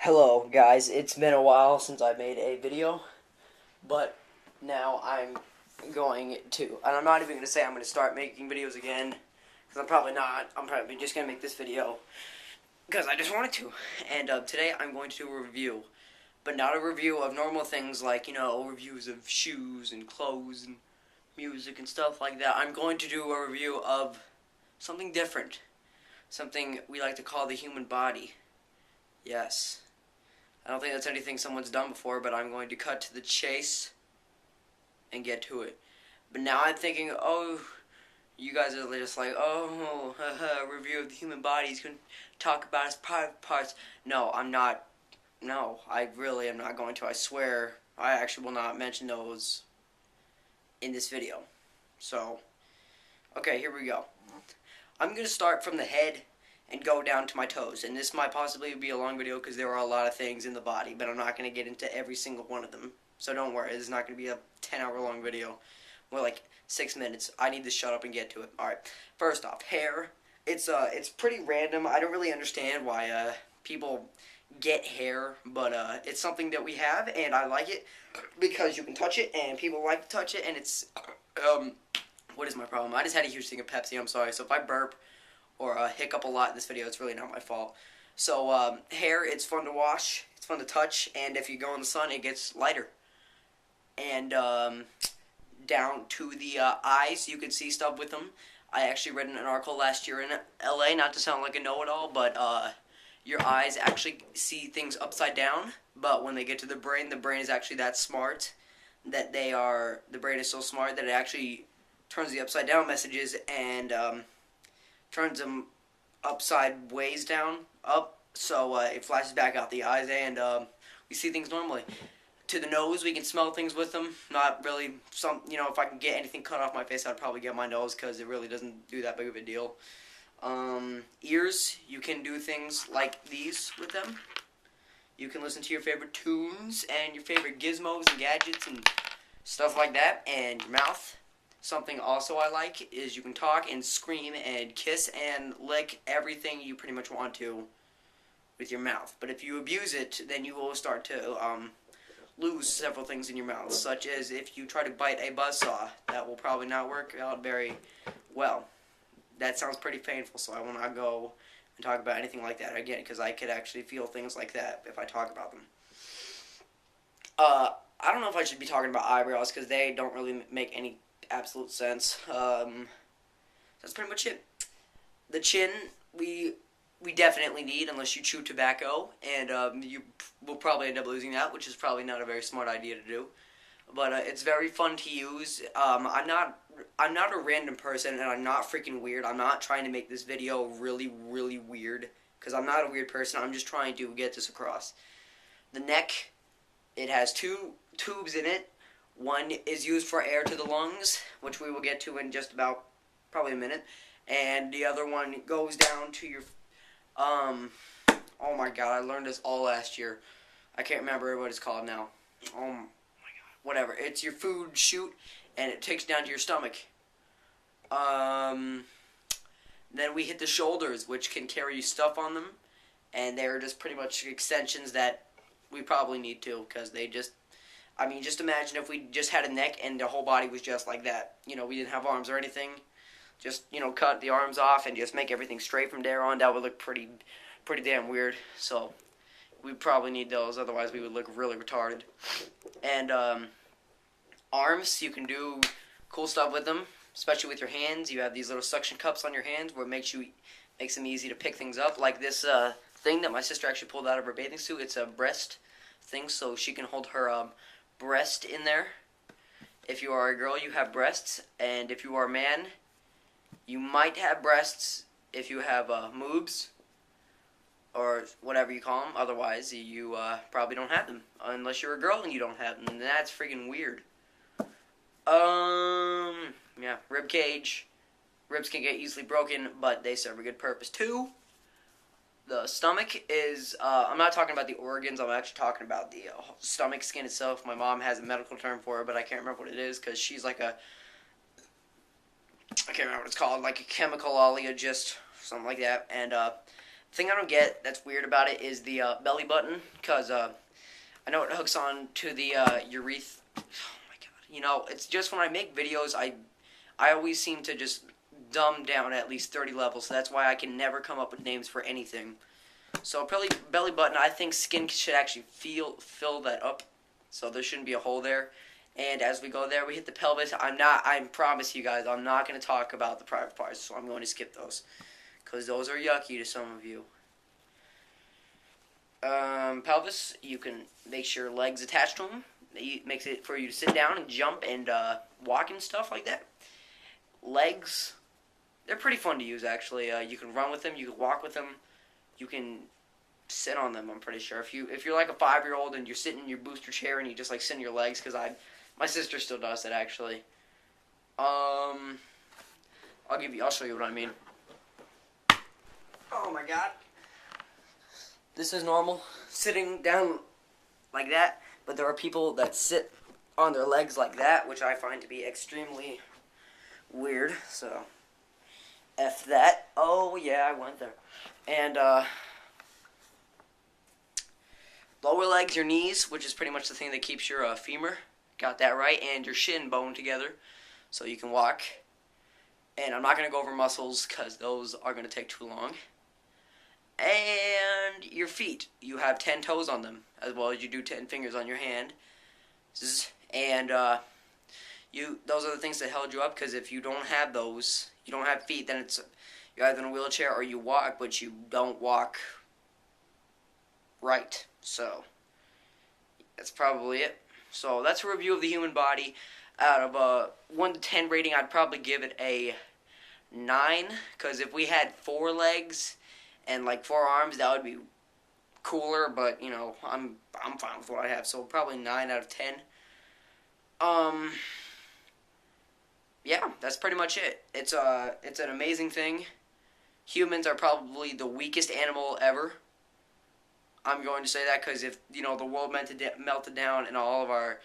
Hello guys, it's been a while since I made a video, but now I'm going to, and I'm not even going to say I'm going to start making videos again, because I'm probably not. I'm probably just going to make this video, because I just wanted to. And today I'm going to do a review, but not a review of normal things like, reviews of shoes and clothes and music and stuff like that. I'm going to do a review of something different, something we like to call the human body. Yes. I don't think that's anything someone's done before, but I'm going to cut to the chase and get to it. But now I'm thinking, oh, you guys are just like, oh, review of the human body. He's going to talk about his private parts. No, I'm not. No, I really am not going to. I swear, I actually will not mention those in this video. So, okay, here we go. I'm going to start from the head and go down to my toes. And this might possibly be a long video because there are a lot of things in the body, but I'm not going to get into every single one of them. So don't worry, this is not going to be a 10-hour long video. More like 6 minutes. I need to shut up and get to it. Alright, first off, hair. It's pretty random. I don't really understand why people get hair, but it's something that we have, and I like it because you can touch it, and people like to touch it, and it's, what is my problem? I just had a huge thing of Pepsi, I'm sorry. So if I burp or hiccup a lot in this video, it's really not my fault. So hair, it's fun to wash, it's fun to touch, and if you go in the sun, it gets lighter. And down to the eyes, you can see stuff with them. I actually read an article last year in LA, not to sound like a know-it-all, but your eyes actually see things upside down, but when they get to the brain is actually that smart that the brain is so smart that it actually turns the upside down messages and turns them upside ways down, up, so it flashes back out the eyes, and we see things normally. To the nose, we can smell things with them. Not really, if I can get anything cut off my face, I'd probably get my nose, because it really doesn't do that big of a deal. Ears, you can do things like these with them. You can listen to your favorite tunes, and your favorite gizmos and gadgets, and stuff like that. And your mouth. Something also I like is you can talk and scream and kiss and lick everything you pretty much want to with your mouth. But if you abuse it, then you will start to lose several things in your mouth, such as if you try to bite a buzzsaw. That will probably not work out very well. That sounds pretty painful, so I will not go and talk about anything like that again, because I could actually feel things like that if I talk about them. I don't know if I should be talking about eyebrows, because they don't really make any absolute sense. That's pretty much it. The chin, we definitely need, unless you chew tobacco, and you will probably end up losing that, which is probably not a very smart idea to do. But it's very fun to use. I'm not a random person, and I'm not freaking weird. I'm not trying to make this video really, really weird, because I'm not a weird person. I'm just trying to get this across. The neck, it has 2 tubes in it. One is used for air to the lungs, which we will get to in just about probably a minute. And the other one goes down to your, oh my god, I learned this all last year. I can't remember what it's called now. Oh my god, whatever. It's your food chute, and it takes down to your stomach. Then we hit the shoulders, which can carry stuff on them. And they're just pretty much extensions that we probably need to, because they just, just imagine if we just had a neck and the whole body was just like that. We didn't have arms or anything. Just, cut the arms off and just make everything straight from there on. That would look pretty damn weird. So, we probably need those. Otherwise, we would look really retarded. And, arms, you can do cool stuff with them. Especially with your hands. You have these little suction cups on your hands where it makes them easy to pick things up. Like this, thing that my sister actually pulled out of her bathing suit. It's a breast thing, so she can hold her, breast in there. If you are a girl, you have breasts, and if you are a man, you might have breasts if you have moobs, or whatever you call them. Otherwise, you probably don't have them, unless you're a girl and you don't have them, and that's freaking weird. Yeah, rib cage. Ribs can get easily broken, but they serve a good purpose too. The stomach is, I'm not talking about the organs, I'm actually talking about the stomach skin itself. My mom has a medical term for it, but I can't remember what it is, because she's like I can't remember what it's called, like a chemical oleologist, something like that. And thing I don't get that's weird about it is the belly button, because I know it hooks on to the urethra. Oh my god! You know, it's just when I make videos, I always seem to just dumb down at least 30 levels. So that's why I can never come up with names for anything. So probably belly button. I think skin should actually fill that up, so there shouldn't be a hole there. And as we go there, we hit the pelvis. I promise you guys, I'm not going to talk about the private parts, so I'm going to skip those, because those are yucky to some of you. Pelvis, you can make sure your legs attached to them. It makes it for you to sit down and jump and walk and stuff like that. Legs, they're pretty fun to use, actually. You can run with them, you can walk with them, you can sit on them, I'm pretty sure. If you're like a 5-year-old and you're sitting in your booster chair and you just like sit on your legs, because my sister still does that, actually. I'll show you what I mean. Oh my god. This is normal, sitting down like that, but there are people that sit on their legs like that, which I find to be extremely weird, so F that. Oh yeah, I went there. And lower legs, your knees, which is pretty much the thing that keeps your femur, got that right, and your shin bone together, so you can walk. And I'm not going to go over muscles, because those are going to take too long. And your feet, you have 10 toes on them, as well as you do 10 fingers on your hand. And those are the things that held you up, because if you don't have those, you don't have feet, then you're either in a wheelchair or you walk, but you don't walk right. So that's probably it. So that's a review of the human body. Out of a 1 to 10 rating, I'd probably give it a 9, because if we had 4 legs and like 4 arms, that would be cooler, but you know, I'm fine with what I have, so probably 9 out of 10. Yeah, that's pretty much it. It's an amazing thing. Humans are probably the weakest animal ever. I'm going to say that because if, you know, the world melted down and all of our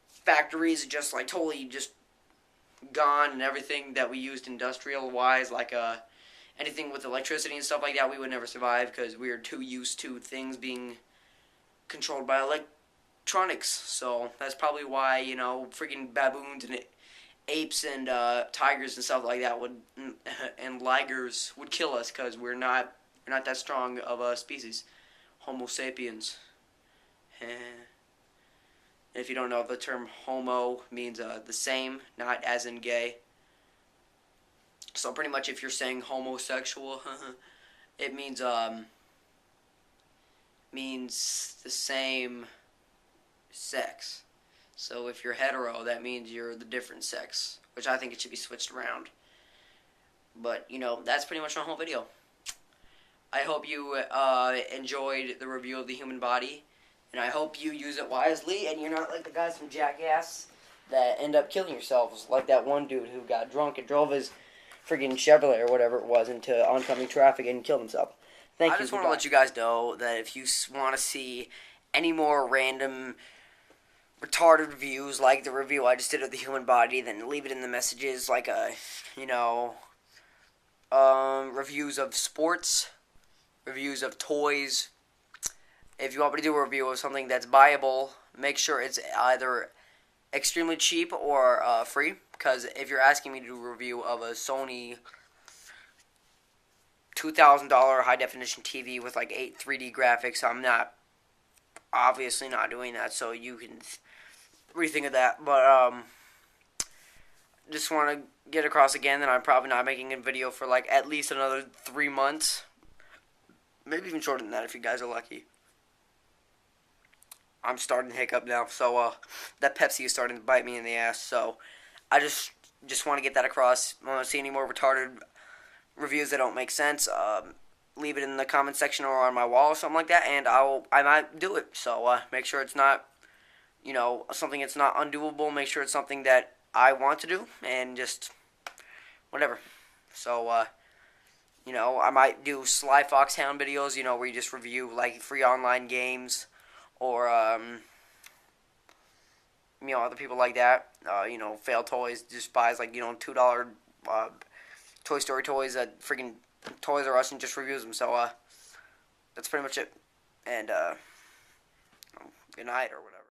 factories just like totally just gone, and everything that we used industrial wise, like anything with electricity and stuff like that, we would never survive, because we are too used to things being controlled by electronics. So that's probably why, you know, freaking baboons and apes and tigers and stuff like that and ligers would kill us, because we're not that strong of a species. Homo sapiens. If you don't know, the term homo means the same, not as in gay. So pretty much if you're saying homosexual, it means the same sex. So if you're hetero, that means you're the different sex, which I think it should be switched around. But, you know, that's pretty much my whole video. I hope you enjoyed the review of the human body, and I hope you use it wisely, and you're not like the guys from Jackass that end up killing yourselves, like that one dude who got drunk and drove his friggin' Chevrolet or whatever it was into oncoming traffic and killed himself. Thank you. I just want to let you guys know that if you want to see any more random retarded reviews like the review I just did of the human body, then leave it in the messages, like reviews of sports, reviews of toys. If you want me to do a review of something that's buyable, make sure it's either extremely cheap or free, because if you're asking me to do a review of a Sony $2,000 high-definition TV with like 8 3D graphics, I'm obviously not doing that, so you can rethink of that. But just want to get across again that I'm probably not making a video for like at least another 3 months, maybe even shorter than that if you guys are lucky. I'm starting to hiccup now, so that Pepsi is starting to bite me in the ass, so I just want to get that across. I want to see any more retarded reviews that don't make sense, leave it in the comment section or on my wall or something like that, and I might do it. So make sure it's not, you know, something that's not undoable. Make sure it's something that I want to do, and just whatever. So you know, I might do Sly Foxhound videos, you know, where you just review like free online games, or you know, other people like that. You know, Fail Toys just buys like, you know, $2 Toy Story toys at freaking Toys R Us and just reviews them. So that's pretty much it. And good night or whatever.